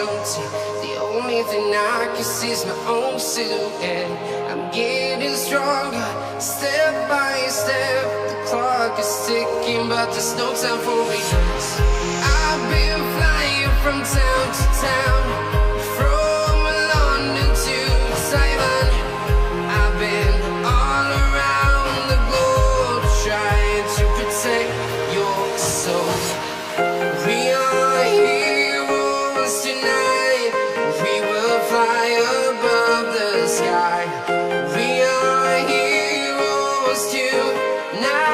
empty. The only thing I can see is my own silhouette. I'm getting stronger, step by step. The clock is ticking, but there's no time for regrets. I've been flying from town to town, from London to Taiwan. I've been all around the globe trying to protect your soul. We are heroes tonight. We will fly above the sky. We are heroes tonight.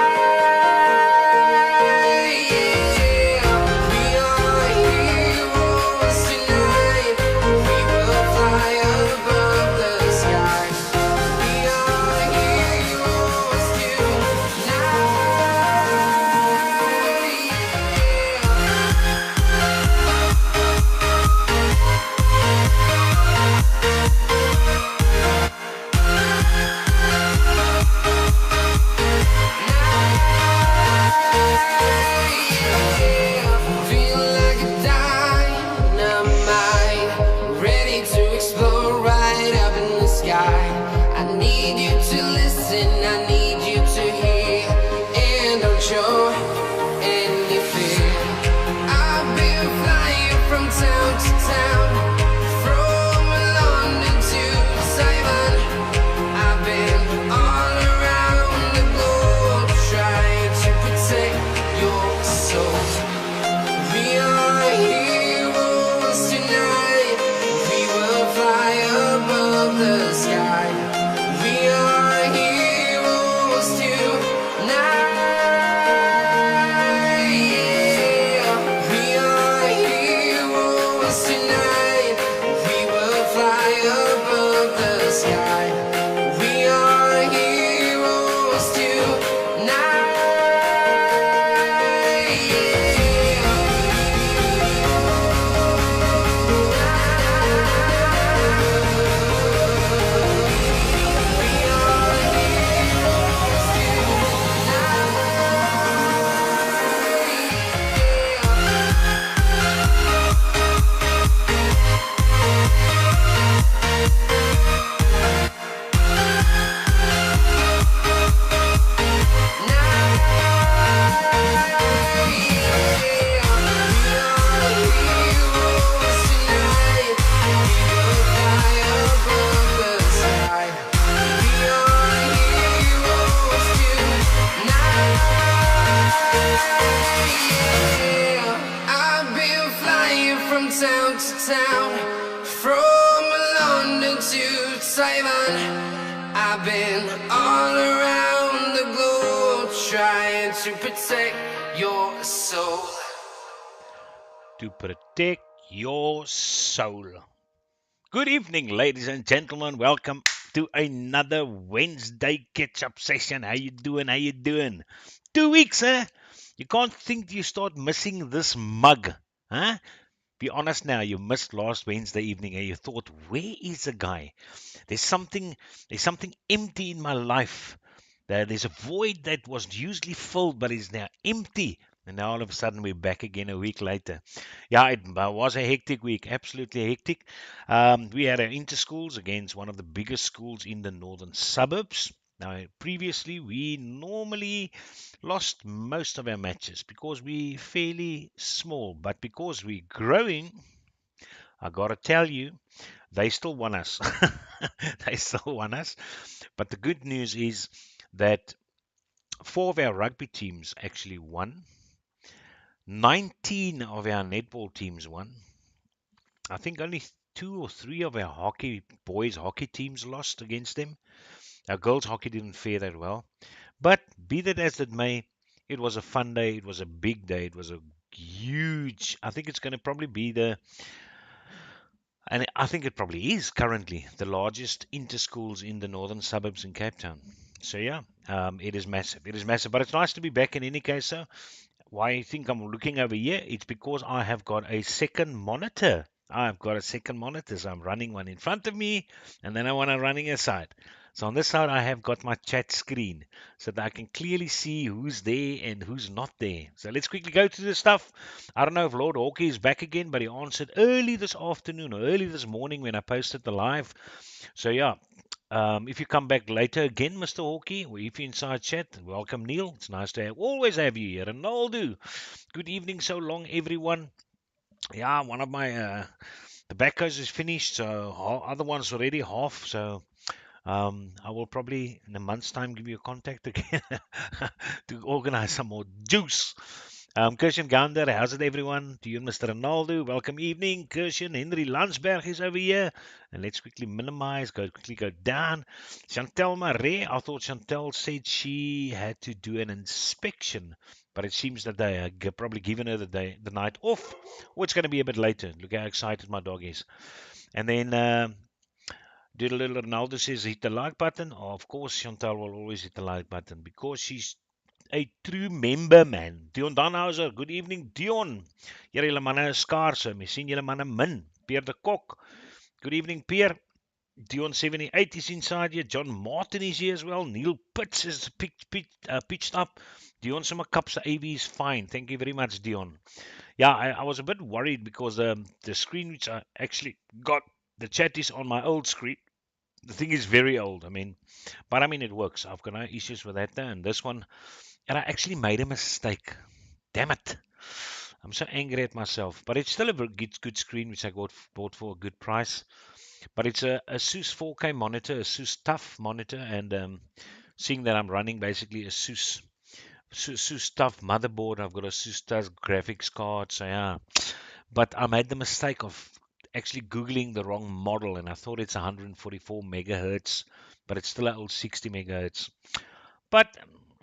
I've been all around the globe trying to protect your soul. To protect your soul. Good evening, ladies and gentlemen. Welcome to another Wednesday catch-up session. How you doing? How you doing? 2 weeks, huh? You can't think you start missing this mug, huh? Be honest now, you missed last Wednesday evening and you thought, where is the guy? There's something empty in my life. There's a void that was usually filled but is now empty. And now all of a sudden we're back again a week later. Yeah, it was a hectic week, absolutely hectic. We had our inter-schools against one of the biggest schools in the northern suburbs. Now, previously, we normally lost most of our matches because we're fairly small. But because we're growing, I got to tell you, they still won us. They still won us. But the good news is that 4 of our rugby teams actually won. 19 of our netball teams won. I think only 2 or 3 of our boys hockey teams lost against them. Our girls hockey didn't fare that well. But be that as it may, it was a fun day. It was a big day. It was a huge, I think it's going to probably be and I think it probably is currently the largest inter-schools in the northern suburbs in Cape Town. So yeah, it is massive. It is massive. But it's nice to be back in any case. So why you think I'm looking over here? It's because I have got a second monitor. I've got a second monitor, so I'm running one in front of me, and then I want to running aside. So on this side, I have got my chat screen so that I can clearly see who's there and who's not there. So let's quickly go to the stuff. I don't know if Lord Hawkey is back again, but he answered early this afternoon or early this morning when I posted the live. So yeah, if you come back later again, Mr. Hawkey, or if you're inside chat, welcome Neil. It's nice to always have you here. Ronaldo, good evening, so long everyone. Yeah, one of my tobaccos is finished, so other one's already half. So I will probably in a month's time give you a contact again to organize some more juice. Kirshen Gander, how's it everyone? To you, Mr. Ronaldo. Welcome evening. Kirshen, Henry Landsberg is over here. And let's quickly minimize, quickly go down. Chantel Marais, I thought Chantel said she had to do an inspection, but it seems that they are probably given her the night off, or it's going to be a bit later. Look how excited my dog is. And then Little Ronaldo says hit the like button. Oh, of course, Chantal will always hit the like button because she's a true member, man. Dion Danhauser, good evening, Dion. Hier julle manne is skaars, so mes sien julle manne min. Pierre de Kok, good evening, Pierre. Dion 78 is inside here. John Martin is here as well. Neil Pitts is pitched up. Dion Summer Cups AV is fine. Thank you very much, Dion. Yeah, I was a bit worried because the screen which I actually got, the chat is on my old screen. The thing is very old. But it works. I've got no issues with that there. And this one, and I actually made a mistake. Damn it. I'm so angry at myself. But it's still a very good screen, which I bought for a good price. But it's a ASUS 4K monitor, a ASUS TUF monitor, and seeing that I'm running basically a ASUS TUF motherboard, I've got a ASUS TUF graphics card, so yeah. But I made the mistake of actually Googling the wrong model, and I thought it's 144 megahertz, but it's still an old 60 megahertz. But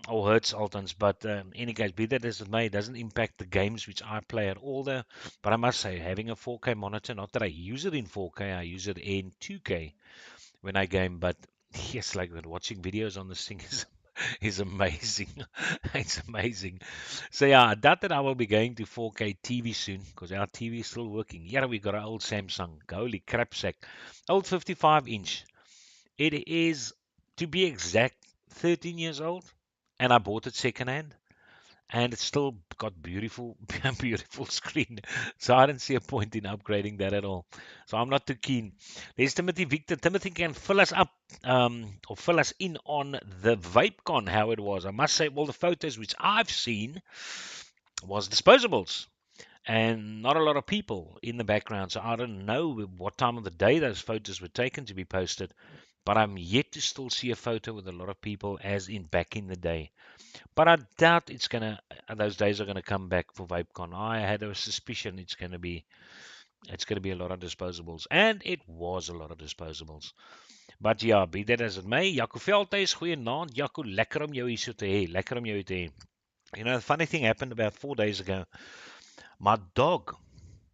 or hertz altons, but in any case, be that as it may, it doesn't impact the games which I play at all there. But I must say, having a 4K monitor, not that I use it in 4K, I use it in 2K when I game, but yes, like that, watching videos on this thing is amazing. It's amazing. So yeah, I doubt that I will be going to 4K TV soon because our TV is still working. Yeah, we got an old Samsung. Holy crap sack. Old 55 inch. It is, to be exact, 13 years old, and I bought it secondhand, and it's still got beautiful, beautiful screen. So I don't see a point in upgrading that at all. So I'm not too keen. There's Timothy Victor. Timothy can fill us up, or fill us in on the VapeCon, how it was. I must say, all the photos which I've seen was disposables and not a lot of people in the background. So I don't know what time of the day those photos were taken to be posted, but I'm yet to still see a photo with a lot of people as in back in the day. But I doubt those days are gonna come back for VapeCon. I had a suspicion it's gonna be a lot of disposables, and it was a lot of disposables. But yeah, be that as it may, Jaco Veldhuis, goeienaand. Jaco, lekker om jou hier so te hê. Lekker om jou te hê. The funny thing happened about 4 days ago. My dog,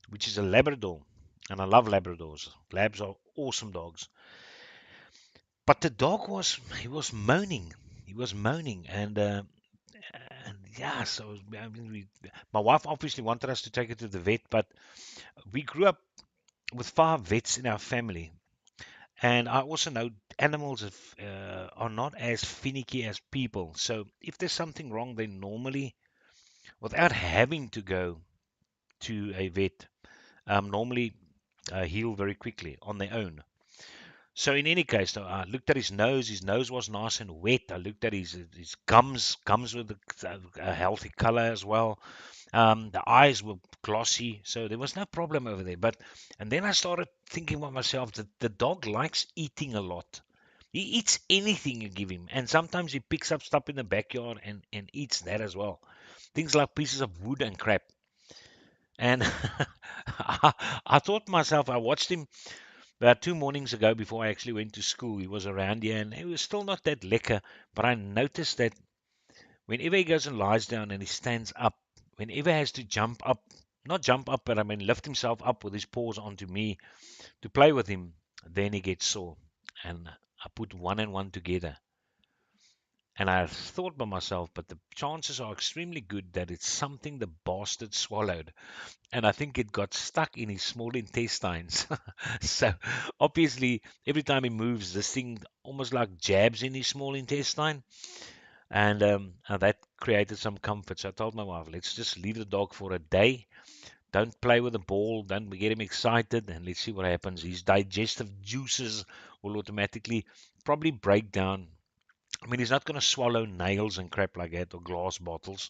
which is a Labrador, and I love Labradors. Labs are awesome dogs. But the dog he was moaning. He was moaning, and yeah, so my wife obviously wanted us to take it to the vet, but we grew up with 5 vets in our family, and I also know animals are not as finicky as people. So if there's something wrong, they normally, without having to go to a vet, normally heal very quickly on their own. So in any case, though, I looked at his nose. His nose was nice and wet. I looked at his gums with a healthy color as well. The eyes were glossy, so there was no problem over there. And then I started thinking about myself that the dog likes eating a lot. He eats anything you give him, and sometimes he picks up stuff in the backyard and eats that as well. Things like pieces of wood and crap. And I thought to myself, I watched him about 2 mornings ago before I actually went to school. He was around here and he was still not that lekker, but I noticed that whenever he goes and lies down and he stands up, whenever he has to jump up, not jump up, but lift himself up with his paws onto me to play with him, then he gets sore. And I put one and one together. And I thought by myself, but the chances are extremely good that it's something the bastard swallowed. And I think it got stuck in his small intestines. So obviously, every time he moves, this thing almost like jabs in his small intestine. And that created some comfort. So I told my wife, let's just leave the dog for a day. Don't play with the ball. Don't get him excited. And let's see what happens. His digestive juices will automatically probably break down. I mean, he's not going to swallow nails and crap like that or glass bottles.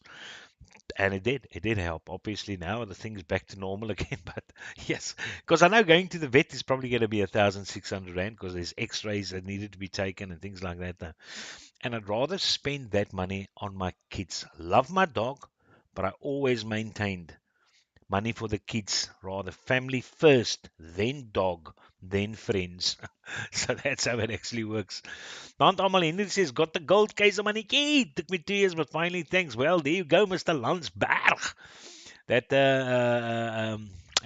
And it did. It did help. Obviously, now the thing's back to normal again. But yes, because I know going to the vet is probably going to be 1,600 rand because there's x-rays that needed to be taken and things like that. And I'd rather spend that money on my kids. Love my dog, but I always maintained money for the kids, rather family first, then dog, then friends. So that's how it actually works. Tant almal Henry says, got the gold case of money key. Took me 2 years, but finally, thanks. Well, there you go, Mr. Landsberg. That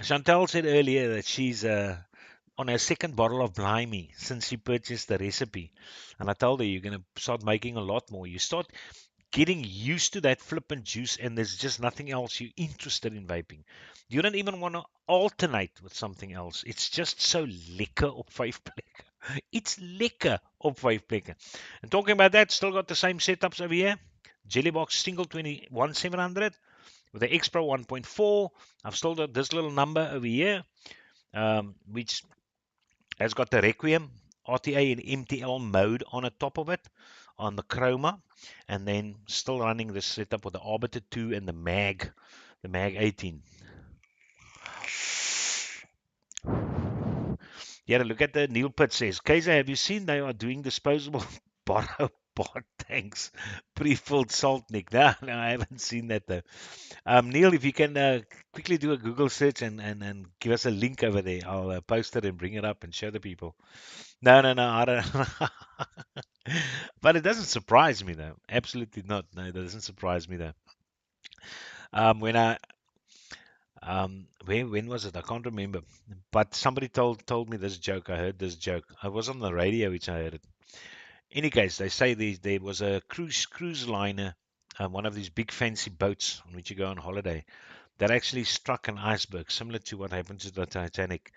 Chantal said earlier that she's on her second bottle of Blimey since she purchased the recipe. And I told her, you're going to start making a lot more. You start getting used to that flippant juice, and there's just nothing else you're interested in vaping. You don't even want to alternate with something else. It's just so lekker op 5 plekke. It's lekker op 5 plekke. And talking about that, still got the same setups over here. Jellybox single 21700 with the X Pro 1.4. I've still got this little number over here, which has got the Requiem RTA and MTL mode on the top of it on the Chroma, and then still running this setup with the Arbiter 2 and the Mag 18. Yeah, look at the Neil Pitt says, Kaiser, have you seen they are doing disposable bottle pot tanks, pre-filled salt, Nick? No, no, I haven't seen that though. Neil, if you can quickly do a Google search and give us a link over there, I'll post it and bring it up and show the people. No, no, no, I don't. But it doesn't surprise me though. Absolutely not. No, it doesn't surprise me though. When I when was it? I can't remember. But somebody told me this joke. I heard this joke. I was on the radio, which I heard it. Any case, they say there was a cruise liner, one of these big fancy boats on which you go on holiday, that actually struck an iceberg, similar to what happened to the Titanic.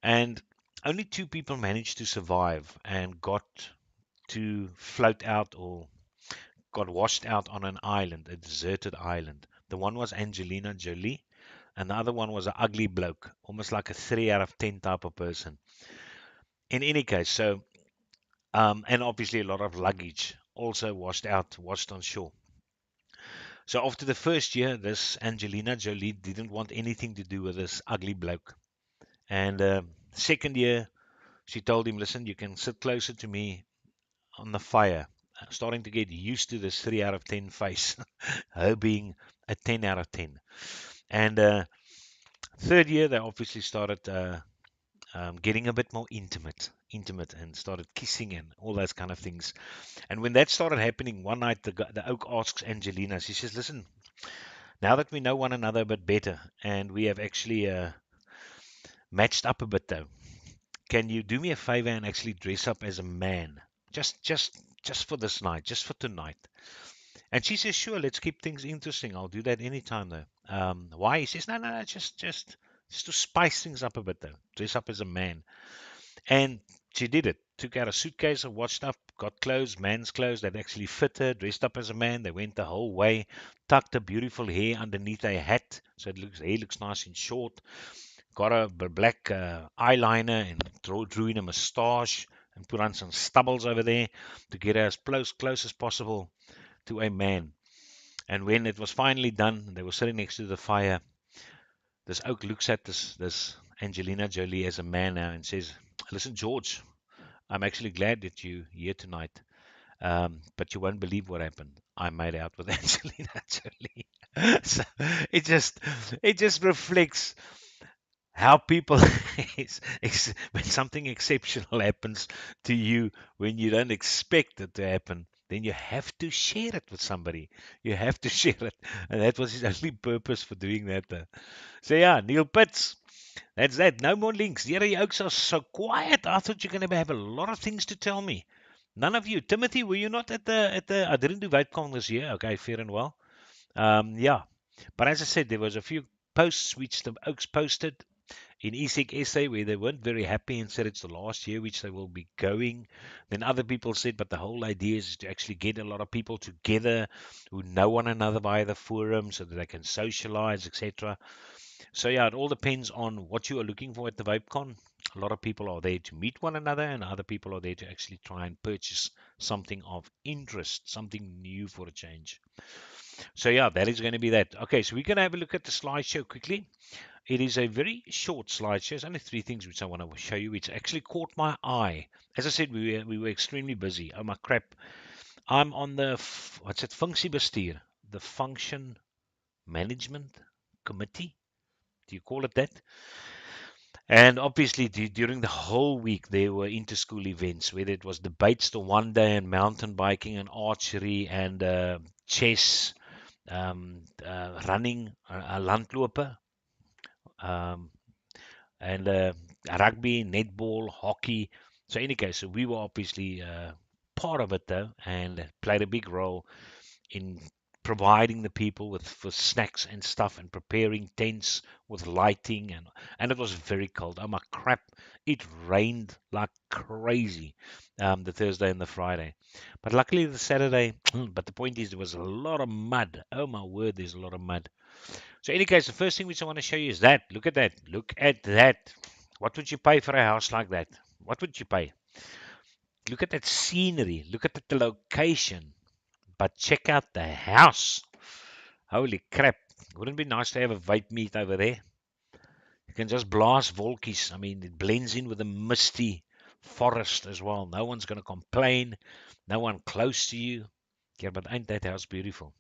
And only two people managed to survive and got to float out or got washed out on an island, a deserted island. The one was Angelina Jolie, and the other one was an ugly bloke, almost like a 3 out of 10 type of person. In any case, so, and obviously a lot of luggage also washed on shore. So after the first year, this Angelina Jolie didn't want anything to do with this ugly bloke. And second year, she told him, listen, you can sit closer to me on the fire. Starting to get used to this 3 out of 10 face, her being a 10 out of 10. And third year, they obviously started getting a bit more intimate, and started kissing and all those kind of things. And when that started happening, one night the oak asks Angelina, she says, listen, now that we know one another a bit better, and we have actually matched up a bit though, can you do me a favor and actually dress up as a man? Just for this night, just for tonight. And she says, sure, let's keep things interesting. I'll do that anytime though. Why? He says, no, just to spice things up a bit though. Dress up as a man. And she did it. Took out a suitcase and watched up, got clothes, man's clothes that actually fit her, dressed up as a man. They went the whole way, tucked her beautiful hair underneath a hat so hair looks nice and short. Got a black eyeliner and drew in a moustache and put on some stubbles over there to get her as close as possible to a man. And when it was finally done, they were sitting next to the fire. This oak looks at this Angelina Jolie as a man now and says, listen, George, I'm actually glad that you're here tonight. But you won't believe what happened. I made out with Angelina Jolie. So it just reflects how people when something exceptional happens to you when you don't expect it to happen, then you have to share it with somebody. You have to share it, and that was his only purpose for doing that. So yeah, Neil Pitts. That's that. No more links. Jerry Oaks are so quiet. I thought you're going to have a lot of things to tell me. None of you. Timothy, were you not at the? I didn't do VapeCon this year. Okay, fair and well. Yeah, but as I said, there was a few posts which the Oaks posted in ESEC SA where they weren't very happy and said it's the last year which they will be going. Then other people said, but the whole idea is to actually get a lot of people together who know one another via the forum so that they can socialize, etc. So yeah, it all depends on what you are looking for at the VapeCon. A lot of people are there to meet one another, and other people are there to actually try and purchase something of interest, something new for a change. So yeah, that is going to be that. Okay, so we're going to have a look at the slideshow quickly. It is a very short slideshow. There's only three things which I want to show you, which actually caught my eye. As I said, we were extremely busy. Oh my crap! I'm on the what's it? Functiebestuur, the Function Management Committee. Do you call it that? And obviously, during the whole week, there were inter-school events, whether it was debates the one day, and mountain biking, and archery, and chess, running, a landloper, um, and rugby, netball, hockey. So, in any case, so we were obviously part of it, though, and played a big role in providing the people with for snacks and stuff and preparing tents with lighting and it was very cold. Oh my crap! It rained like crazy the Thursday and the Friday, but luckily the Saturday. But the point is, there was a lot of mud. Oh my word, there's a lot of mud. So, in any case, the first thing which I want to show you is that. Look at that. Look at that. What would you pay for a house like that? What would you pay? Look at that scenery. Look at the location. But check out the house. Holy crap. Wouldn't it be nice to have a vape meet over there? You can just blast volkies. I mean, it blends in with the misty forest as well. No one's going to complain. No one close to you. Yeah, but ain't that house beautiful?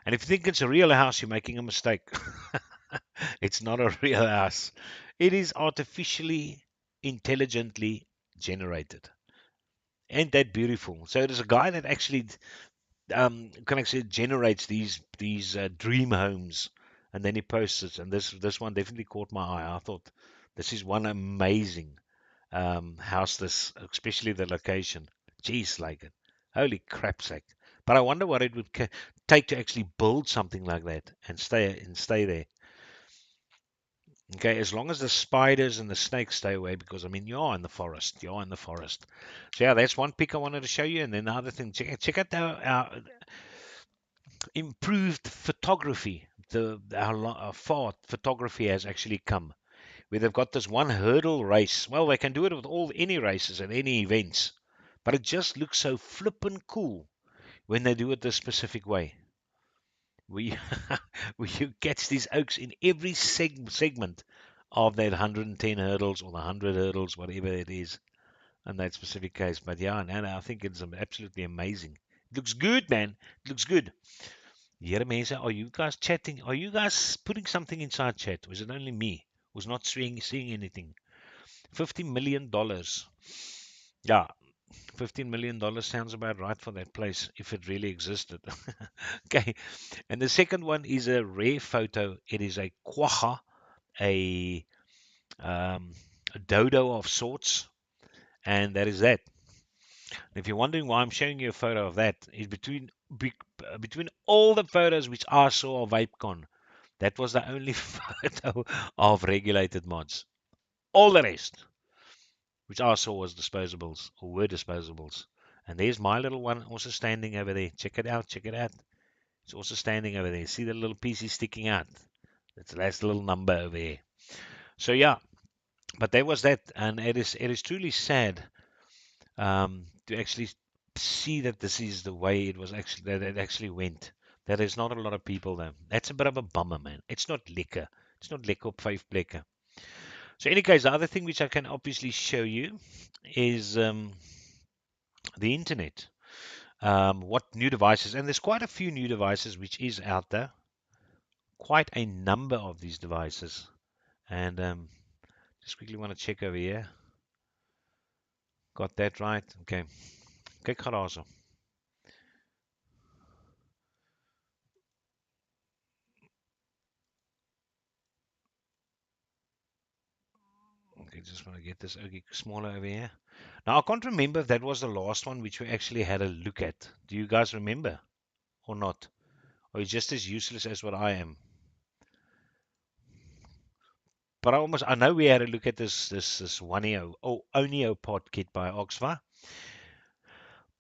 And if you think it's a real house, you're making a mistake. It's not a real house. It is artificially, intelligently generated. Ain't that beautiful? So there's a guy that actually can actually generates these dream homes, and then he posts it. And this one definitely caught my eye. I thought this is one amazing house. This, especially the location. Jeez, like it. Holy crap sake! But I wonder what it would take to actually build something like that and stay there. Okay, as long as the spiders and the snakes stay away, because I mean you're in the forest. You're in the forest. So yeah, that's one pick I wanted to show you. And then the other thing, check out our improved photography, how far photography has actually come. Where they've got this one hurdle race. Well, they can do it with any races and any events, but it just looks so flippin' cool when they do it this specific way. We where you catch these oaks in every segment of that 110 hurdles or the 100 hurdles, whatever it is, in that specific case. But yeah, and I think it's absolutely amazing. It looks good, man. It looks good. Here, Mesa, are you guys chatting? Are you guys putting something inside chat? Or is it only me who's not seeing anything? $50 million. Yeah, $15 million sounds about right for that place if it really existed. Okay, and the second one is a rare photo. It is a quagga, a, um, a dodo of sorts, and that is that. If you're wondering why I'm showing you a photo of that, is between all the photos which I saw of VapeCon, that was the only photo of regulated mods. All the rest, which I saw was disposables or were disposables. And there's my little one also standing over there. Check it out, check it out. It's also standing over there. See the little piece sticking out? That's the little number over there. So yeah, but there was that, and it is truly sad to actually see that this is the way it was actually that it actually went. That there's not a lot of people there. That's a bit of a bummer, man. It's not liquor. It's not liquor op 5 plekke. So, in any case, the other thing which I can obviously show you is the internet. What new devices, and there's quite a few new devices which is out there. Quite a number of these devices. And just quickly want to check over here. Got that right? Okay. Kyk gou daarso. just want to get this okay, smaller over here. Now, I can't remember if that was the last one which we actually had a look at. Do you guys remember or not? Or it's just as useless as what I am? But I know we had a look at this Oneo Oneo pod kit by Oxford.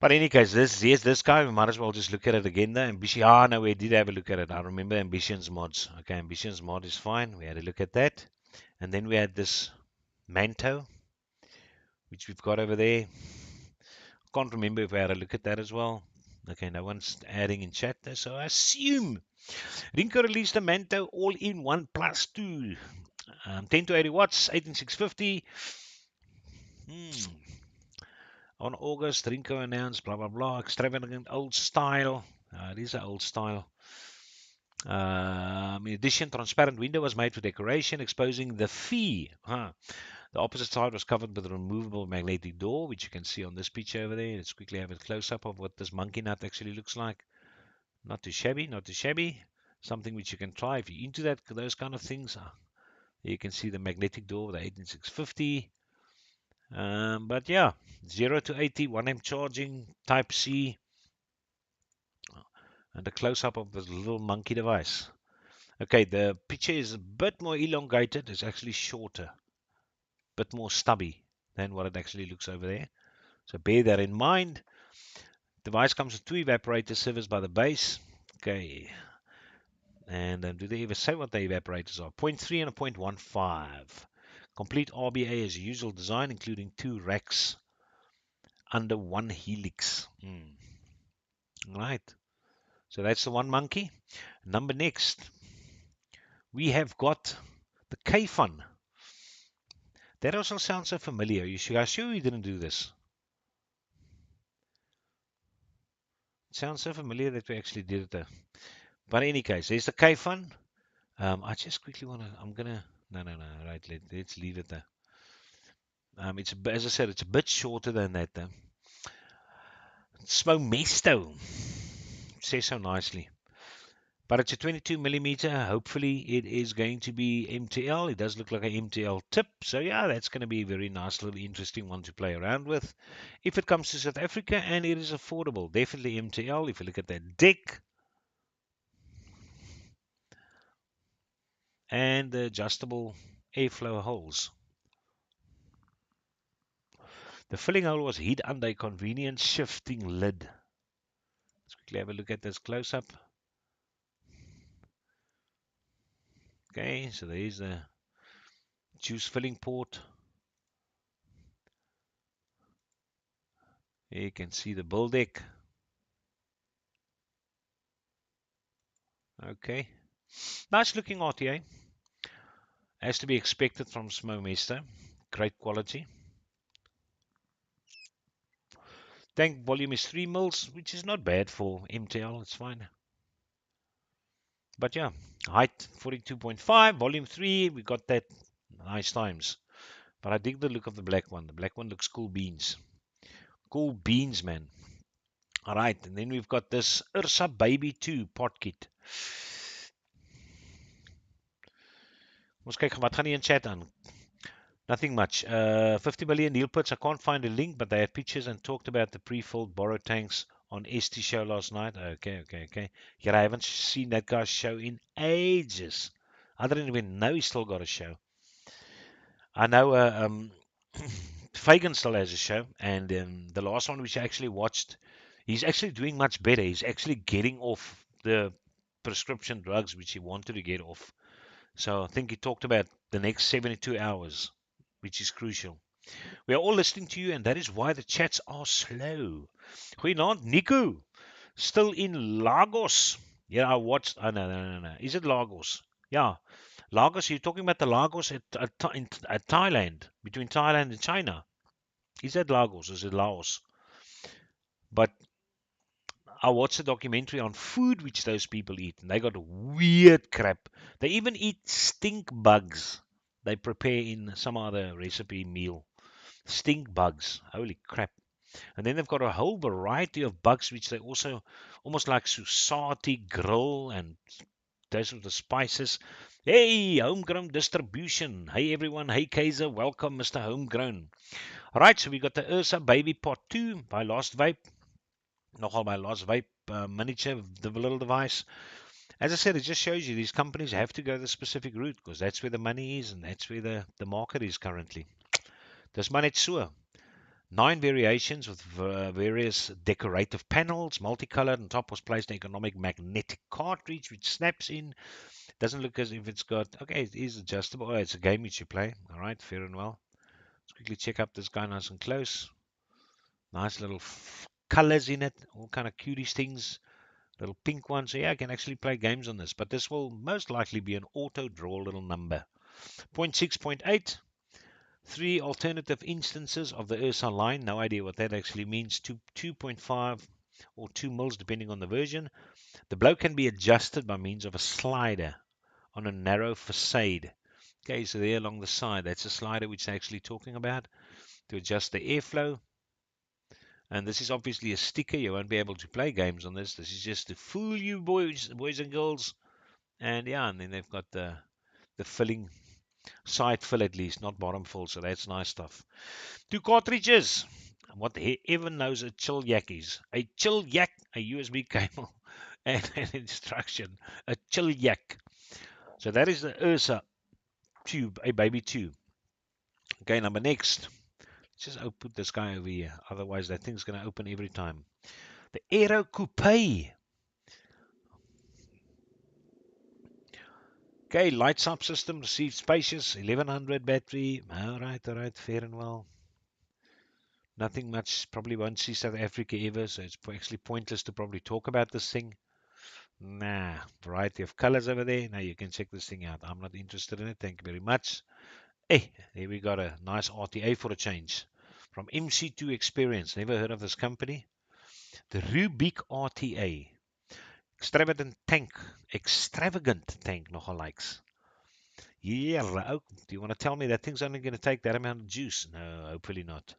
But in any case, this guy, we might as well just look at it again there. Ambition, no, we did have a look at it. I remember Ambition's mods. Okay, Ambition's mod is fine. We had a look at that. And then we had this Manto, which we've got over there. Can't remember if we had a look at that as well. Okay, no one's adding in chat there, so I assume Rinko released a Manto all-in-one plus 2. 10 to 80 watts, 18650. On August, Rinko announced blah blah blah, extravagant old style. It is an old style. In addition, transparent window was made for decoration, exposing the fee. The opposite side was covered with a removable magnetic door, which you can see on this picture over there. Let's quickly have a close-up of what this monkey nut actually looks like. Not too shabby, not too shabby. Something which you can try if you're into those kind of things. You can see the magnetic door, the 18650. But yeah, 0 to 80, 1 amp charging, Type C, and a close-up of this little monkey device. Okay, the picture is a bit more elongated. It's actually shorter, bit more stubby than what it actually looks over there. So bear that in mind. Device comes with 2 evaporators serviced by the base. Okay. And do they ever say what the evaporators are? 0.3 and a 0.15. Complete RBA as usual design, including 2 racks under 1 helix. Right. So that's the one monkey. Number next, we have got the K-Fun. That also sounds so familiar. You guys sure you didn't do this? It sounds so familiar that we actually did it there. But in any case, there's the K-Fun. I just quickly want to, I'm going to, no, right, let's leave it there. It's, as I said, it's a bit shorter than that though. Smomesto. Says so nicely. But it's a 22 millimeter. Hopefully it is going to be MTL. It does look like an MTL tip. So yeah, that's going to be a very nice little interesting one to play around with. If it comes to South Africa and it is affordable, definitely MTL. If you look at that deck and the adjustable airflow holes. The filling hole was hid under a convenient shifting lid. Let's quickly have a look at this close up. Okay, so there's the juice filling port. Here you can see the bull deck. Okay, nice looking RTA. As to be expected from Smomester. Great quality. Tank volume is 3 mils, which is not bad for MTL. It's fine. But yeah, height 42.5, volume 3. We got that nice times. But I dig the look of the black one. The black one looks cool beans. Cool beans, man. All right, and then we've got this Ursa Baby 2 pot kit. Ons kyk wat gaan nie in chat aan. Nothing much. 50 million Neil puts. I can't find a link, but they had pictures and talked about the pre-filled borrow tanks on ST show last night. Okay. Yeah, I haven't seen that guy's show in ages. I didn't even know he still got a show. I know Fagan still has a show, and the last one which I actually watched, he's actually doing much better. He's actually getting off the prescription drugs which he wanted to get off. So I think he talked about the next 72 hours, which is crucial. We are all listening to you, and that is why the chats are slow. Goeienaand, Nico. Still in Lagos. Yeah, I watched. Oh, no. Is it Lagos? Yeah. Lagos, you're talking about the Lagos at Thailand, between Thailand and China. Is that Lagos? Is it Laos? But I watched a documentary on food which those people eat, and they got weird crap. They even eat stink bugs they prepare in some other recipe meal. Stink bugs. Holy crap. And then they've got a whole variety of bugs which they also almost like Susati grill and those with the spices. Hey, homegrown distribution. Hey, everyone. Hey, Kaiser. Welcome, Mr. Homegrown. All right, so we got the Ursa Baby Pot 2 by Lost Vape. Nogal by Lost Vape miniature, the little device. As I said, it just shows you these companies have to go the specific route because that's where the money is and that's where the market is currently. Dis maar net so. 9 variations with various decorative panels, multicolored. On top was placed an economic magnetic cartridge which snaps in. Doesn't look as if it's got. Okay, it is adjustable. Oh, it's a game which you play. All right, fair and well. Let's quickly check up this guy nice and close. Nice little colors in it, all kind of cuties things. Little pink one. So yeah, I can actually play games on this. But this will most likely be an auto draw little number. 0.6, 0.8. 3 alternative instances of the Ursa line. No idea what that actually means. 2.5 or 2 mils depending on the version. The blow can be adjusted by means of a slider on a narrow facade. Okay, so there along the side, that's a slider which they're actually talking about to adjust the airflow. And this is obviously a sticker. You won't be able to play games on this. This is just to fool you boys and girls. And yeah, and then they've got the filling, side fill at least, not bottom fill. So that's nice stuff. 2 cartridges. What even knows a chill yak is? A chill yak, a USB cable, and an instruction. A chill yak. So that is the Ursa tube, a baby tube. Okay, number next. Let's just put this guy over here. Otherwise, that thing's going to open every time. The Aero Coupe. Okay, light subsystem received spacious 1100 battery. All right, fair and well. Nothing much. Probably won't see South Africa ever, so it's actually pointless to probably talk about this thing. Nah, variety of colors over there. Now you can check this thing out. I'm not interested in it. Thank you very much. Hey, here we got a nice RTA for a change. From MC2 Experience. Never heard of this company. The Rubik RTA. Extravagant tank. Nogal likes. Yeah, do you want to tell me that thing's only going to take that amount of juice? No, hopefully not.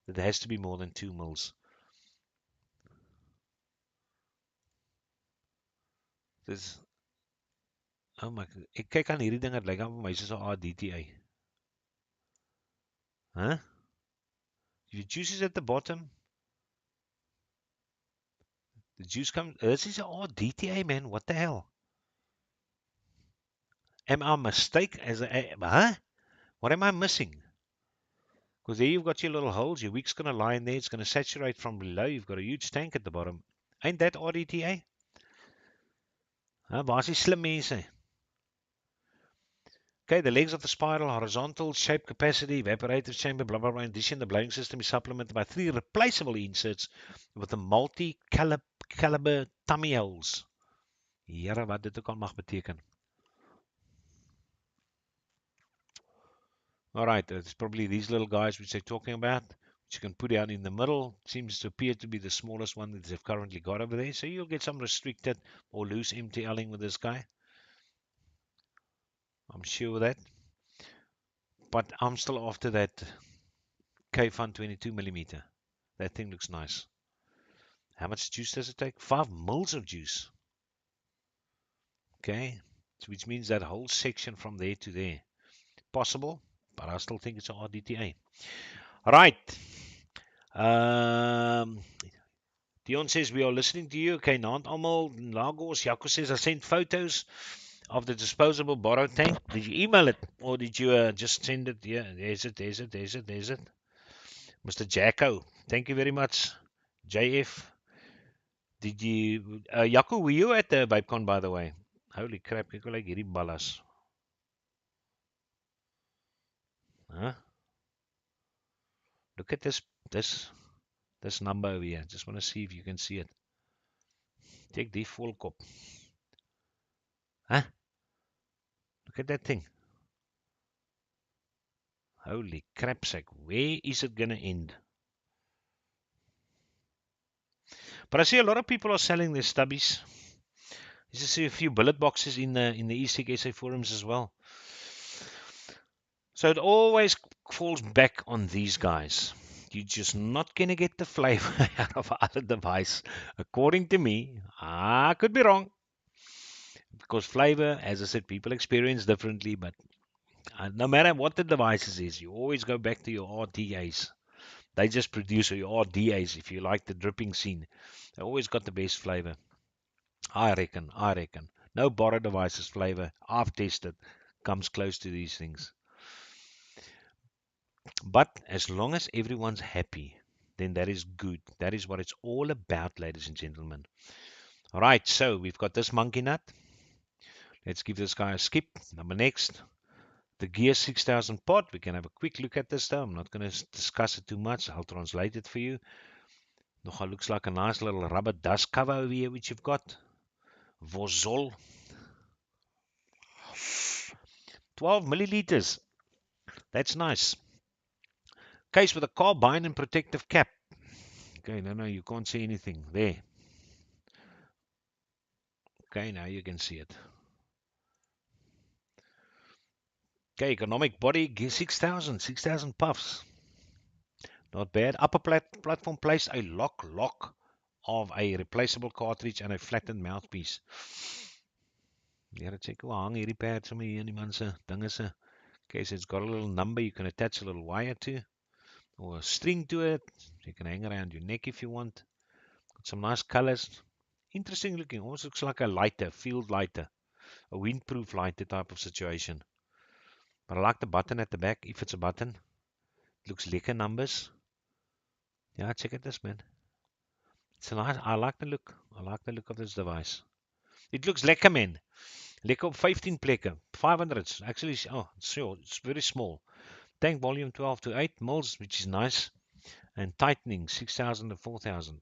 It has to be more than 2 mils. Dis oh my, ek kyk aan hierdie ding, dit lyk aan vir my soos 'n ADTA. Huh? The juice is at the bottom. The juice comes. This is an ADTA, man. What the hell? Am I mistaken as a huh? What am I missing? Because there you've got your little holes. Your wick's going to lie in there. It's going to saturate from below. You've got a huge tank at the bottom. Ain't that RDTA? Huh? Waar is die slim mense? Okay, the legs of the spiral, horizontal, shape, capacity, evaporative chamber, blah, blah, blah. In addition, the blowing system is supplemented by 3 replaceable inserts with a multi-caliber tummy holes. Here, wat dit ook al mag beteken. Alright, it's probably these little guys which they're talking about, which you can put out in the middle. Seems to appear to be the smallest one that they've currently got over there. So you'll get some restricted or loose MTLing with this guy. I'm sure of that. But I'm still after that K-Fun 22mm. That thing looks nice. How much juice does it take? 5 mils of juice. Okay, so which means that whole section from there to there. Possible, but I still think it's an RDTA. All right. Dion says we are listening to you. Okay, Nant Almal, Lagos. Jaco says I sent photos of the disposable borrow tank. Did you email it or did you just send it? Yeah, there's it. Mr. Jacko, thank you very much. JF, did you, Jaco, were you at the VapeCon by the way? Holy crap, kyk hoe lyk hierdie ballas. Huh? Look at this number over here. Just want to see if you can see it. Take die volkop. Huh? Look at that thing. Holy crap sack. Where is it going to end? But I see a lot of people are selling their stubbies. You see a few bullet boxes in the ESEC SA forums as well. So it always falls back on these guys. You're just not going to get the flavor out of other device. According to me, I could be wrong. Because flavor, as I said, people experience differently, but no matter what the devices is, you always go back to your RDAs. They just produce your RDAs if you like the dripping scene. They always got the best flavor. I reckon. I reckon. No borrow devices flavor I've tested comes close to these things. But as long as everyone's happy, then that is good. That is what it's all about, ladies and gentlemen. All right, so we've got this monkey nut. Let's give this guy a skip. Number next, the Gear 6000 pod. We can have a quick look at this though. I'm not going to discuss it too much. I'll translate it for you. Nogal looks like a nice little rubber dust cover over here, which you've got. Vozol. 12 milliliters. That's nice. Case with a carbine and protective cap. Okay, no, you can't see anything. There. Okay, now you can see it. Okay, economic body, 6,000 puffs. Not bad. Upper platform placed a lock of a replaceable cartridge and a flattened mouthpiece. You gotta check hoe hang hierdie pad sommer hier in die man se dinge se. Okay, so it's got a little number you can attach a little wire to or a string to it. You can hang around your neck if you want. Got some nice colors. Interesting looking. Almost looks like a lighter, field lighter, a windproof lighter type of situation. But I like the button at the back, if it's a button. It looks lekker numbers. Yeah, check out this, man. It's a nice. I like the look. I like the look of this device. It looks lekker, man. Lekker op 15 plekke. 500s. Actually, oh, sure, it's very small. Tank volume 12 to 8 mils, which is nice. And tightening 6,000 to 4,000.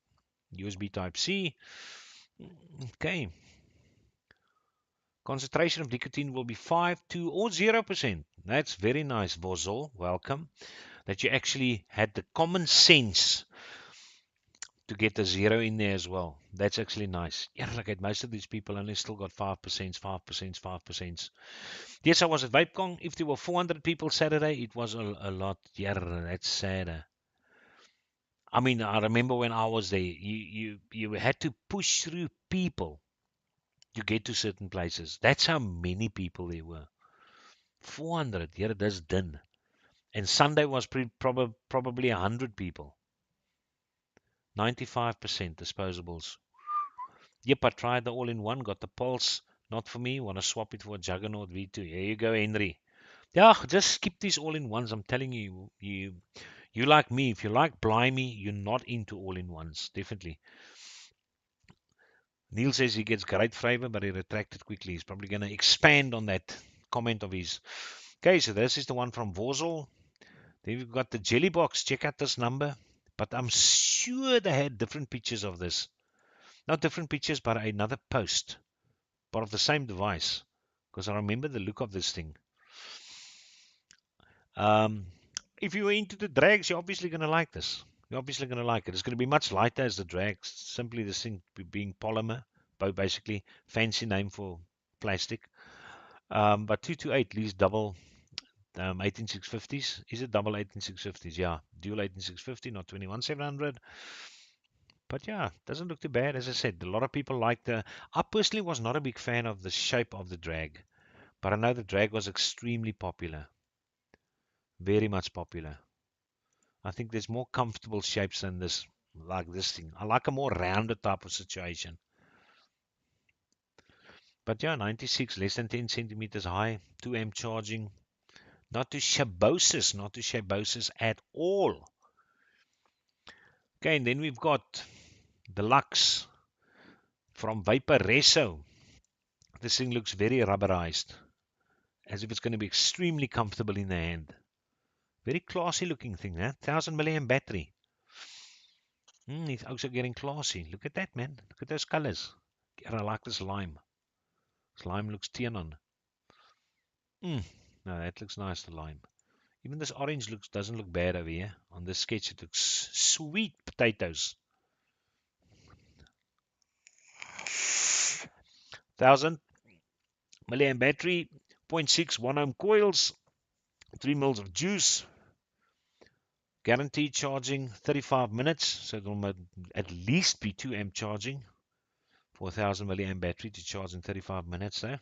USB Type C. Okay. Concentration of nicotine will be 5, 2, or 0%. That's very nice, Vozol. Welcome. That you actually had the common sense to get a zero in there as well. That's actually nice. Yeah, look at most of these people only still got 5%, 5%, 5%. Yes, I was at VapeCon. If there were 400 people Saturday, it was a lot. Yeah, that's sad. I mean, I remember when I was there, you had to push through people to get to certain places. That's how many people there were. 400. Yeah, that's done. And Sunday was probably 100 people. 95% disposables. Yep, I tried the all-in-one, got the Pulse. Not for me. Want to swap it for a Juggernaut V2. Here you go, Henry. Yeah, just skip these all-in-ones. I'm telling you, you like me. If you like Blimey, you're not into all-in-ones. Definitely. Neil says he gets great flavor, but he retracted quickly. He's probably going to expand on that comment of his. Okay, so this is the one from Vorzol. Then we've got the Jelly Box. Check out this number. But I'm sure they had different pictures of this. Not different pictures, but another post. But of the same device. Because I remember the look of this thing. If you are into the drags, you're obviously going to like this. You're obviously going to like it. It's going to be much lighter as the drags. Simply this thing being polymer. Basically, fancy name for plastic. But 228 leaves double 18650s. Is it double 18650s? Yeah, dual 18650, not 21700. But yeah, doesn't look too bad. As I said, a lot of people like the. I personally was not a big fan of the shape of the drag, but I know the drag was extremely popular, very much popular. I think there's more comfortable shapes than this, like this thing. I like a more rounded type of situation. But yeah, 96, less than 10 centimeters high, 2 amp charging. Not to shabosis at all. Okay, and then we've got the Lux from Vaporesso. This thing looks very rubberized, as if it's going to be extremely comfortable in the hand. Very classy looking thing, huh? 1000 milliamp battery. It's also getting classy. Look at that, man. Look at those colors. I like this lime. This lime looks on. No, that looks nice, the lime. Even this orange doesn't look bad over here. On this sketch, it looks sweet potatoes. 1000 milliamp battery, 0.6 1 ohm coils, 3 mils of juice. Guaranteed charging 35 minutes, so it'll at least be 2 amp charging. 4,000 milliamp battery to charge in 35 minutes there.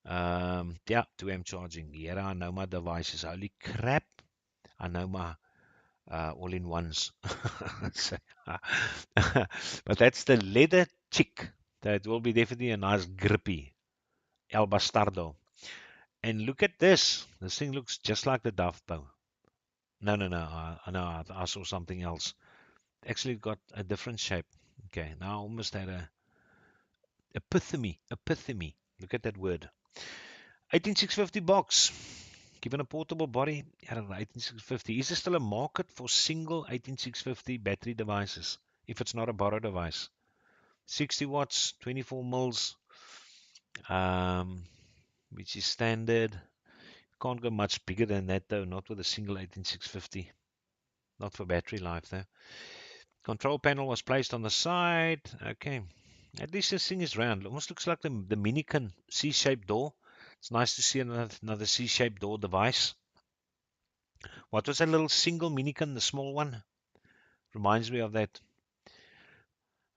Yeah, 2 amp charging. Here I know my devices. Holy crap. I know my all-in-ones. So, but that's the leather chick. That will be definitely a nice grippy El Bastardo. And look at this. This thing looks just like the Dove bow. No, no, no. I know. I saw something else. Actually, it got a different shape. Okay, now I almost had a epitome. Epitome. Look at that word. 18650 box. Given a portable body, I don't know, 18650. Is there still a market for single 18650 battery devices if it's not a borrow device? 60 watts, 24 mils, um, which is standard. Can't go much bigger than that though, not with a single 18650. Not for battery life though. Control panel was placed on the side. Okay. At least this thing is round. Almost looks like the Minican C-shaped door. It's nice to see another C-shaped door device. What was that little single Minican, the small one? Reminds me of that.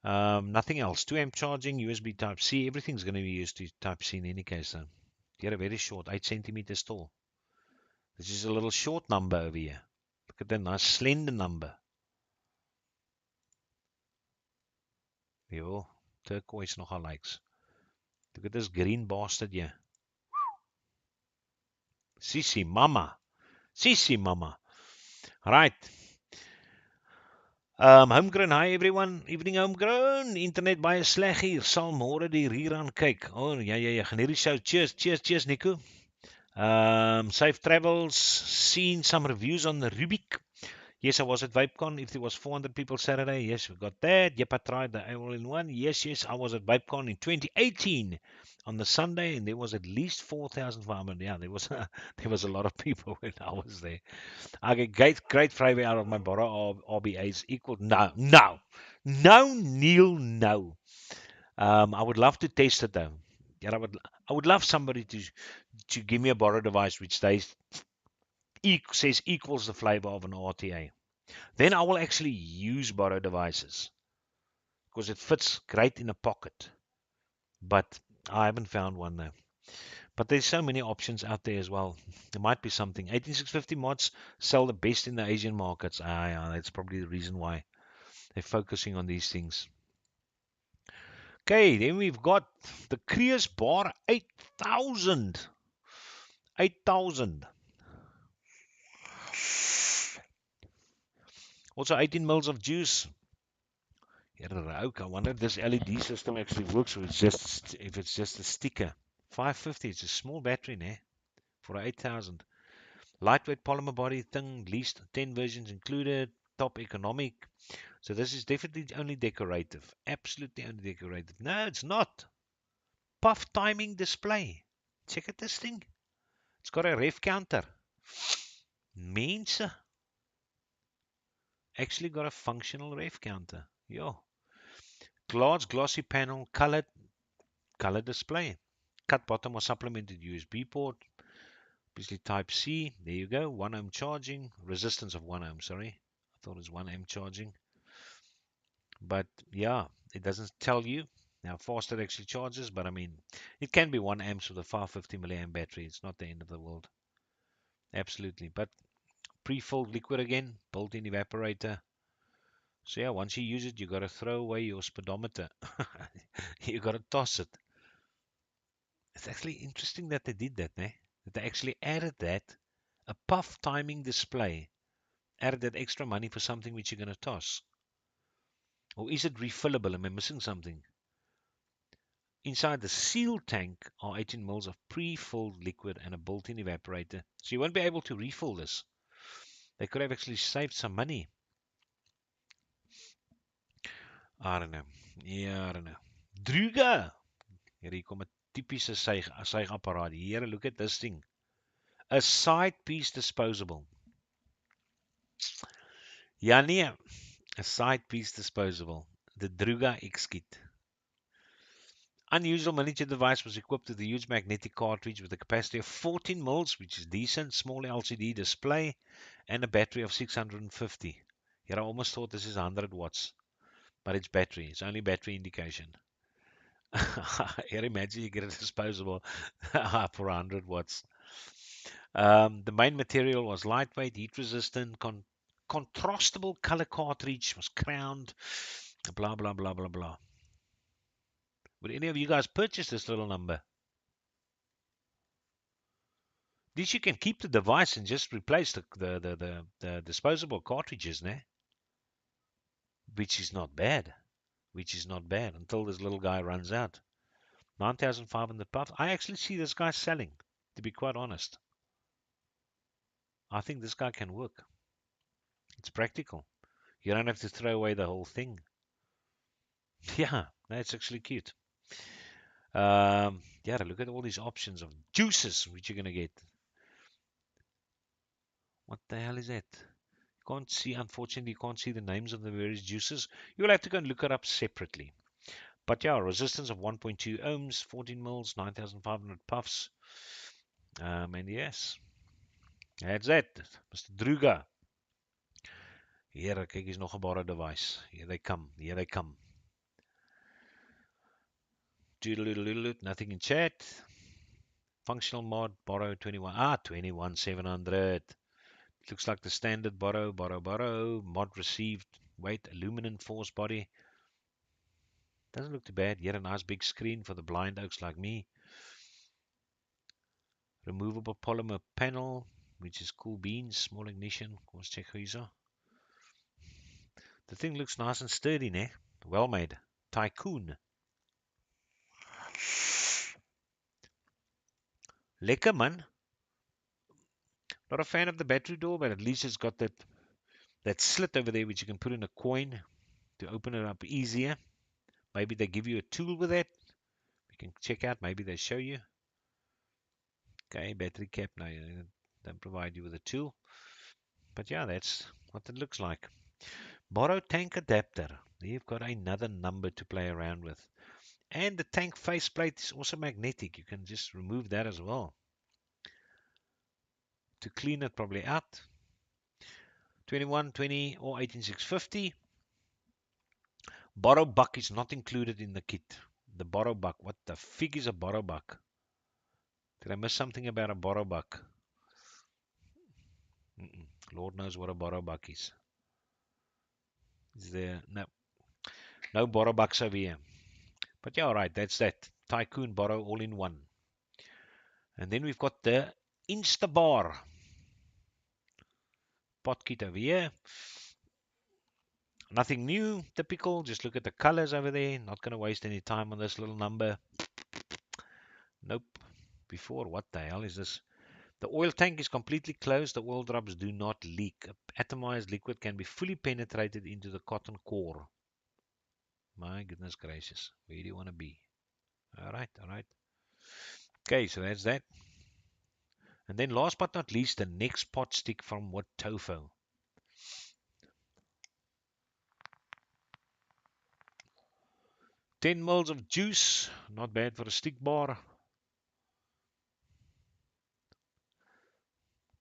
Nothing else. 2 amp charging, USB Type C. Everything's going to be used to Type C in any case though. They're very short, 8 centimeters tall. This is a little short number over here. Look at that nice slender number. Yo, turquoise nogal likes. Look at this green bastard here. Sissy mama. Sissy mama. Right. Homegrown, hi everyone. Evening homegrown. Internet baie sleg hier. Sal môre die rerun kyk. Oh, ja. Gaan hierdie show. Cheers, Nico. Safe travels. Seen some reviews on the Rubik. Yes, I was at VapeCon. If there was 400 people Saturday, yes, we got that. Yep, I tried the all-in-one. Yes, I was at VapeCon in 2018 on the Sunday, and there was at least 4,500. Yeah, there was there was a lot of people when I was there. I get great flavor out of my Borrow of RBAs. Equal no, Neil, no. I would love to test it though. Yeah, I would love somebody to give me a Borrow device which says equals the flavor of an RTA. Then I will actually use Borrow devices because it fits great in a pocket. But I haven't found one though. But there's so many options out there as well. There might be something. 18650 mods sell the best in the Asian markets. Yeah, that's probably the reason why they're focusing on these things. Okay, then we've got the Creus Bar 8000. 8000. Also 18 mils of juice. I wonder if this LED system actually works or if it's just a sticker. 550, it's a small battery now for 8000. Lightweight polymer body thing, least 10 versions included, top economic. So this is definitely only decorative. Absolutely only decorative. No, it's not. Puff timing display. Check out this thing. It's got a ref counter. Mense. Actually got a functional ref counter. Yo. Large glossy panel, color display. Cut bottom or supplemented USB port. Obviously Type C. There you go. 1 ohm charging. Resistance of 1 ohm, sorry. I thought it was 1 amp charging. But yeah, it doesn't tell you how fast it actually charges. But I mean, it can be 1 amps with a 550 milliamp battery. It's not the end of the world. Absolutely. But pre-filled liquid again. Built-in evaporator. So yeah, once you use it, you got to throw away your speedometer. You got to toss it. It's actually interesting that they did that, eh? That they actually added that, a puff timing display, added that extra money for something which you're going to toss. Or is it refillable? Am I missing something? Inside the seal tank are 18 mils of pre-filled liquid and a built-in evaporator. So you won't be able to refill this. They could have actually saved some money. I don't know. Yeah, I don't know. Druga! Hier kom 'n tipiese suigapparaat. Here, look at this thing. A side piece disposable. Ja, nee. A side piece disposable. The Druga X-Kit. Unusual miniature device was equipped with a huge magnetic cartridge with a capacity of 14 mils, which is decent, small LCD display, and a battery of 650. Here I almost thought this is 100 watts, but it's battery. It's only battery indication. Here, imagine you get a disposable for 100 watts. The main material was lightweight, heat resistant, contrastable color cartridge was crowned, blah, blah, blah, blah, blah. Would any of you guys purchase this little number? This you can keep the device and just replace the disposable cartridges, né? Which is not bad. Which is not bad until this little guy runs out. 9,500 puffs. I actually see this guy selling, to be quite honest. I think this guy can work. It's practical. You don't have to throw away the whole thing. Yeah, that's actually cute. Yeah, look at all these options of juices which you're going to get. What the hell is that? You can't see, unfortunately, you can't see the names of the various juices. You'll have to go and look it up separately. But yeah, resistance of 1.2 ohms, 14 mils, 9,500 puffs. And yes, that's it. Mr. Druga. Here, kyk, hier's nog 'n borrow device. Here they come. Here they come. Doodle-doodle-doodle, nothing in chat. Functional mod, borrow 21. 21,700. Looks like the standard borrow, borrow, borrow. Mod received. Weight, aluminum force body. Doesn't look too bad. Yet a nice big screen for the blind oaks like me. Removable polymer panel, which is cool beans. Small ignition. Let's check here. The thing looks nice and sturdy, ne? Well made. Tycoon. Lekker, man. Not a fan of the battery door, but at least it's got that slit over there which you can put in a coin to open it up easier. Maybe they give you a tool with that. You can check out. Maybe they show you. Okay, battery cap. No, they don't provide you with a tool. But yeah, that's what it looks like. Borrow tank adapter. You've got another number to play around with. And the tank faceplate is also magnetic. You can just remove that as well. To clean it probably out. 21, 20, or 18650. Borrow buck is not included in the kit. The borrow buck. What the fig is a borrow buck? Did I miss something about a borrow buck? Lord knows what a borrow buck is. Is there? No. No borrow bucks over here. But yeah, alright, that's that. Tycoon borrow all in one. And then we've got the Instabar pot kit over here. Nothing new, typical. Just look at the colors over there. Not going to waste any time on this little number. Nope. Before, what the hell is this? The oil tank is completely closed. The oil drops do not leak. Atomized liquid can be fully penetrated into the cotton core. My goodness gracious. Where do you want to be? Alright, alright. Okay, so that's that. And then last but not least, the next pot stick from Watofo. 10 mils of juice. Not bad for a stick bar.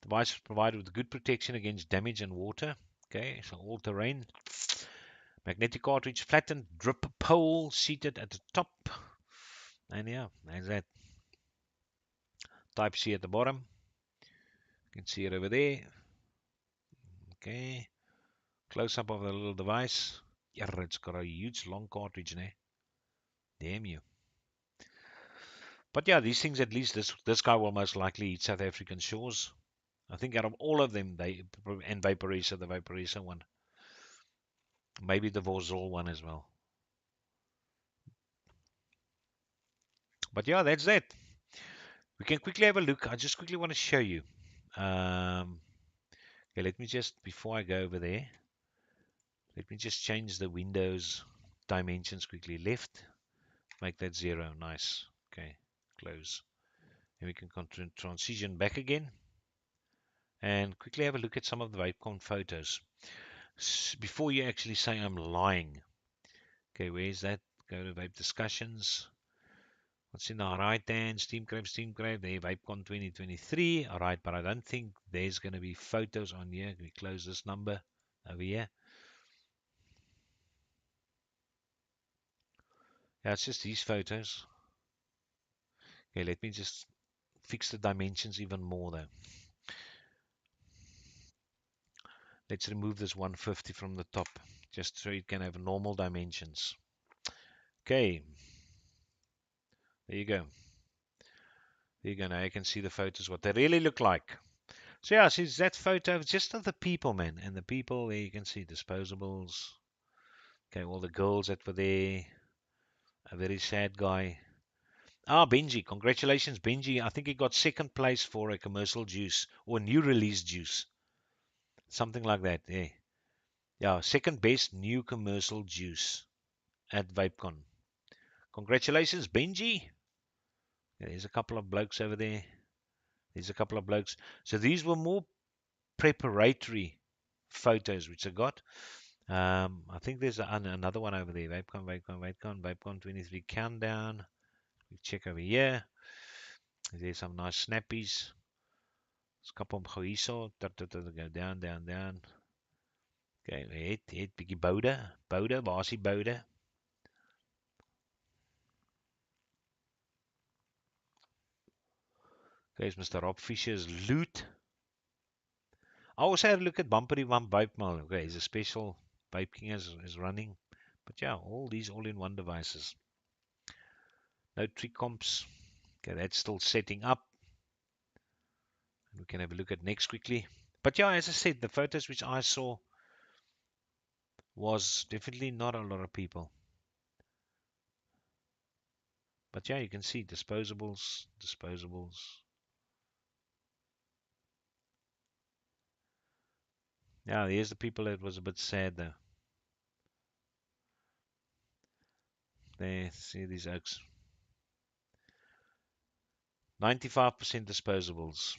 Device is provided with good protection against damage and water. Okay, so all terrain. Magnetic cartridge, flattened drip pole seated at the top. And yeah, there's that. Type C at the bottom. You can see it over there. Okay. Close up of the little device. Yeah, it's got a huge long cartridge there. Damn you. But yeah, these things, at least this guy will most likely hit South African shores. I think out of all of them, and Vaporisa, the Vaporisa one. Maybe the Vorzol one as well. But yeah, that's that. We can quickly have a look. I just quickly want to show you. Okay, let me just, before I go over there, let me just change the Windows dimensions quickly. Left, make that 0. Nice. Okay, close. And we can transition back again and quickly have a look at some of the VapeCon photos. Before you actually say I'm lying. Okay, where's that? Go to Vape Discussions. What's in the right hand? Steam Crave, there, VapeCon 2023. Alright, but I don't think there's going to be photos on here. We close this number over here. Yeah, it's just these photos. Okay, let me just fix the dimensions even more though. Let's remove this 150 from the top, just so it can have normal dimensions. Okay, there you go. There you go. Now you can see the photos, what they really look like. So yeah, see that photo just of the people, man. And the people, there you can see disposables. Okay, all the girls that were there. A very sad guy. Ah, Benji. Congratulations, Benji. I think he got second place for a commercial juice or new release juice. Something like that. Yeah. Yeah, second best new commercial juice at VapeCon. Congratulations, Benji. Yeah, there's a couple of blokes over there. There's a couple of blokes. So these were more preparatory photos which I got. I think there's another one over there. VapeCon, VapeCon, VapeCon, VapeCon 23 countdown. We check over here. There's some nice snappies. There's a couple of hierso. Go down, down, down. Okay, het bietjie boude. Boude, waar is die boude? Okay, it's Mr. Rob Fisher's loot. I also had a look at Bumpery Bump Vape Mail. Okay, it's a special Vape King is running. But yeah, all these all-in-one devices. No trick comps. Okay, that's still setting up. We can have a look at next quickly. But yeah, as I said, the photos which I saw was definitely not a lot of people. But yeah, you can see disposables, disposables. Yeah, here's the people that was a bit sad though. There, see these oaks. 95% disposables.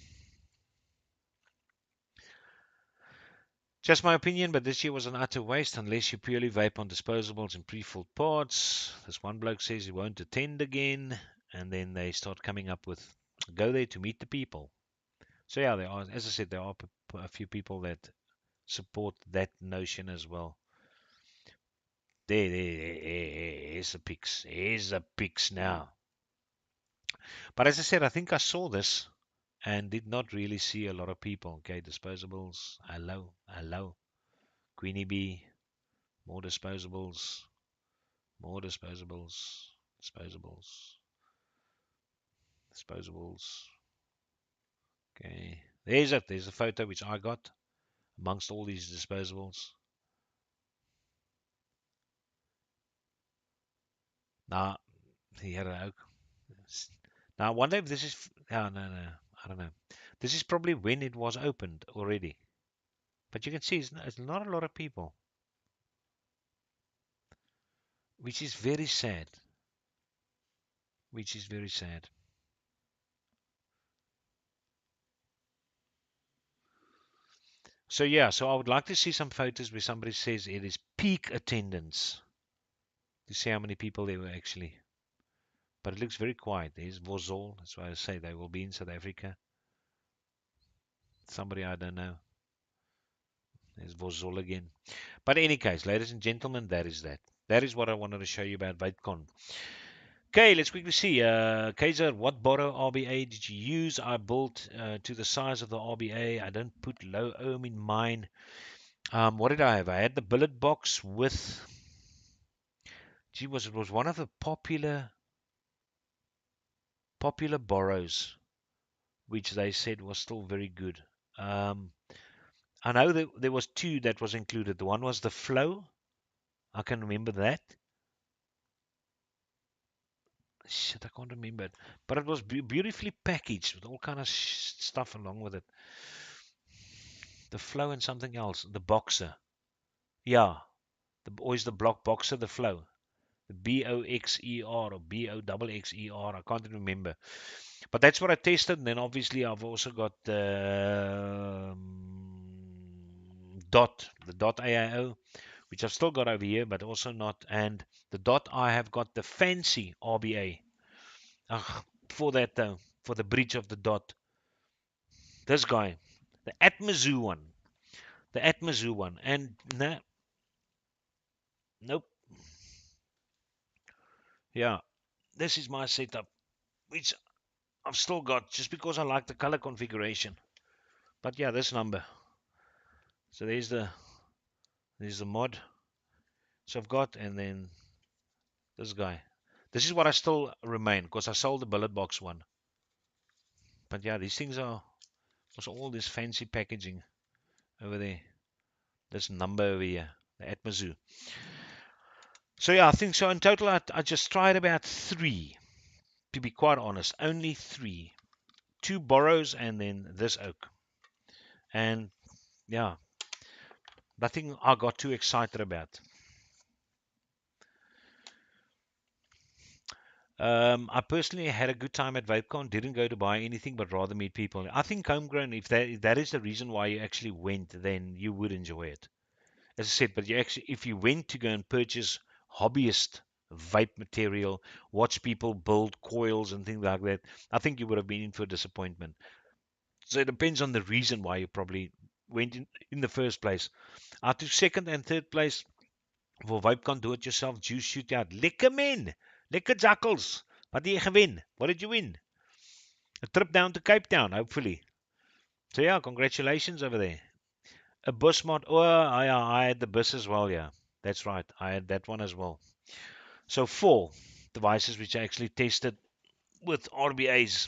Just my opinion, but this year was an utter waste unless you purely vape on disposables and pre-filled pods. This one bloke says he won't attend again, and then they start coming up with go there to meet the people. So yeah, there are, as I said, there are a few people that support that notion as well. Here's the pics. Here's the pics now. But as I said, I think I saw this and did not really see a lot of people. Okay, disposables. Hello, hello. Queenie Bee. More disposables. More disposables. Disposables. Disposables. Okay. There's it. There's a photo which I got amongst all these disposables. Now, he had an oak. Now, I wonder if this is. Oh, no. I don't know. This is probably when it was opened already. But you can see it's not a lot of people, which is very sad. Which is very sad. So yeah, so I would like to see some photos where somebody says it is peak attendance to see how many people there were actually. But it looks very quiet. There's Vozol. That's why I say they will be in South Africa. Somebody I don't know. There's Vozol again. But in any case, ladies and gentlemen, that is that. That is what I wanted to show you about VapeCon. Okay, let's quickly see. Kaiser, what Boro RBA did you use? I built to the size of the RBA. I don't put low ohm in mine. What did I have? I had the billet box with. Gee, it was one of the popular Boros, which they said was still very good. I know that there was two that was included. The one was the Flow. I can remember that. Shit, I can't remember it. But it was beautifully packaged with all kind of stuff along with it. The Flow and something else. The Boxer. Yeah. Always the block Boxer, the Flow. The BOXER or BOXXER. I can't remember. But that's what I tested. And then obviously I've also got the the dot AIO, which I've still got over here, but also not. And the dot I have got the fancy RBA. For that though, for the bridge of the dot. This guy, the Atmazu one. The Atmazu one. And no, nope. Yeah, this is my setup, which I've still got just because I like the color configuration. But yeah, this number. So there's the mod. So I've got, and then this guy. This is what I still remain because I sold the bullet box one. But yeah, these things are also all this fancy packaging over there. This number over here, the Atmazu. So yeah, I think so. In total, I just tried about three. To be quite honest, only three. Two borrows and then this oak. And yeah, nothing I got too excited about. I personally had a good time at VapeCon. Didn't go to buy anything, but rather meet people. I think homegrown, if that is the reason why you actually went, then you would enjoy it. As I said, but you actually, if you went to go and purchase hobbyist vape material, watch people build coils and things like that, I think you would have been in for disappointment. So it depends on the reason why you probably went in the first place. I took second and third place for VapeCon Do-It-Yourself Juice Shootout. Lekker men! Lekker jackals! Wat het jy gewen? What did you win? A trip down to Cape Town, hopefully. So yeah, congratulations over there. A bus mod. Oh, I had the bus as well, yeah. That's right. I had that one as well. So four devices which I actually tested with RBAs.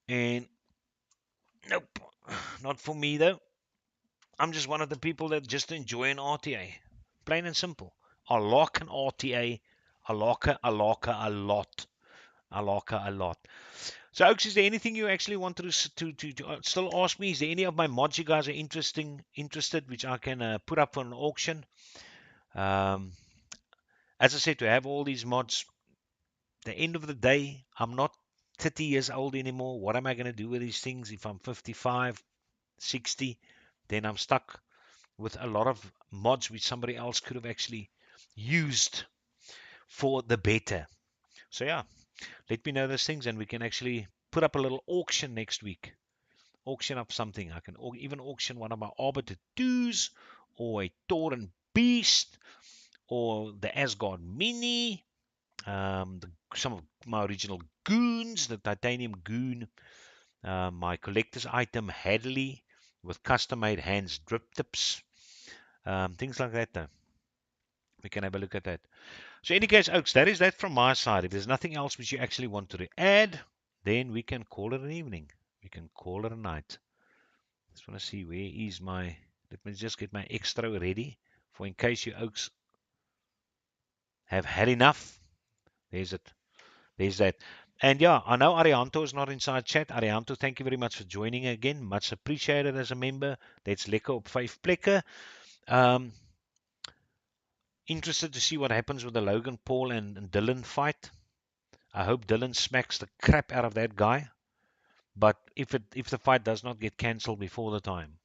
And nope, not for me though. I'm just one of the people that just enjoy an RTA. Plain and simple. I like an RTA. I like it, I like it a lot. I like it a lot. So, Oaks, is there anything you actually wanted to still ask me? Is there any of my mods you guys are interested, which I can put up for an auction? Um, as I said, to have all these mods, the end of the day, I'm not 30 years old anymore. What am I going to do with these things if I'm 55, 60? Then I'm stuck with a lot of mods which somebody else could have actually used for the better. So yeah, let me know those things and we can actually put up a little auction next week. Auction up something. I can even auction one of my Arbiter 2s or a Tauren Beast or the Asgard Mini, some of my original goons, the titanium goon, my collector's item Hadley with custom made hands drip tips, things like that though. We can have a look at that. So, in any case, Oaks, that is that from my side. If there's nothing else which you actually want to add, then we can call it an evening. We can call it a night. Just want to see where is my. Let me just get my extra ready for in case you Oaks have had enough. There's it. There's that. And yeah, I know Arianto is not inside chat. Arianto, thank you very much for joining again. Much appreciated as a member. That's lekker op 5 plekke. Interested to see what happens with the Logan Paul and Dylan fight. I hope Dylan smacks the crap out of that guy. But if the fight does not get cancelled before the time,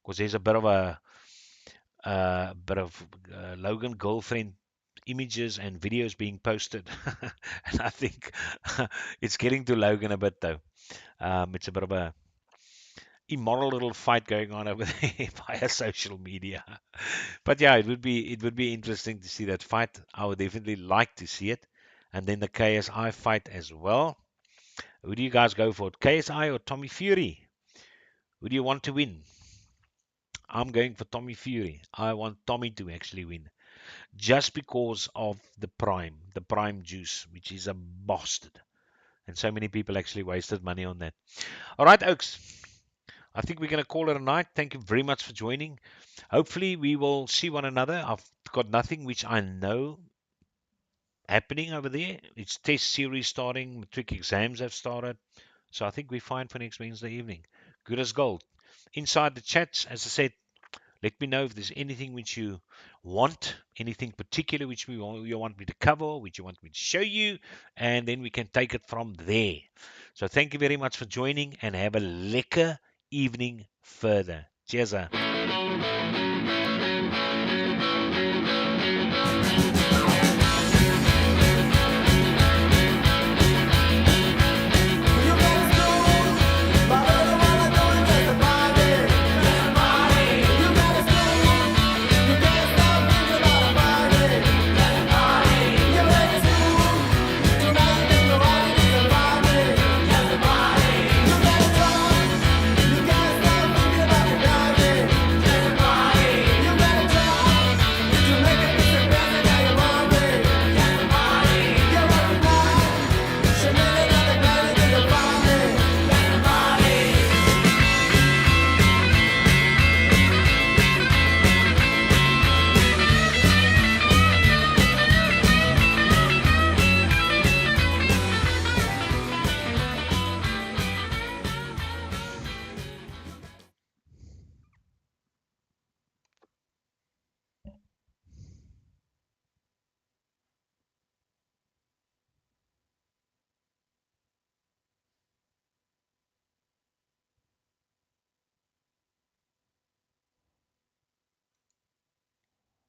because there's a bit of Logan girlfriend images and videos being posted, and I think it's getting to Logan a bit though. It's a bit of a immoral little fight going on over there via social media. But yeah, it would be interesting to see that fight. I would definitely like to see it, and then the KSI fight as well. Who do you guys go for, KSI or Tommy Fury? Who do you want to win? I'm going for Tommy Fury. I want Tommy to actually win just because of the prime juice, which is a bastard. And so many people actually wasted money on that. All right, Oaks. I think we're going to call it a night. Thank you very much for joining. Hopefully, we will see one another. I've got nothing which I know happening over there. It's test series starting, matric exams have started. So I think we're fine for next Wednesday evening. Good as gold. Inside the chats, as I said, let me know if there's anything which you want, anything particular which you want me to cover, which you want me to show you, and then we can take it from there. So thank you very much for joining and have a lekker evening further. Cheers.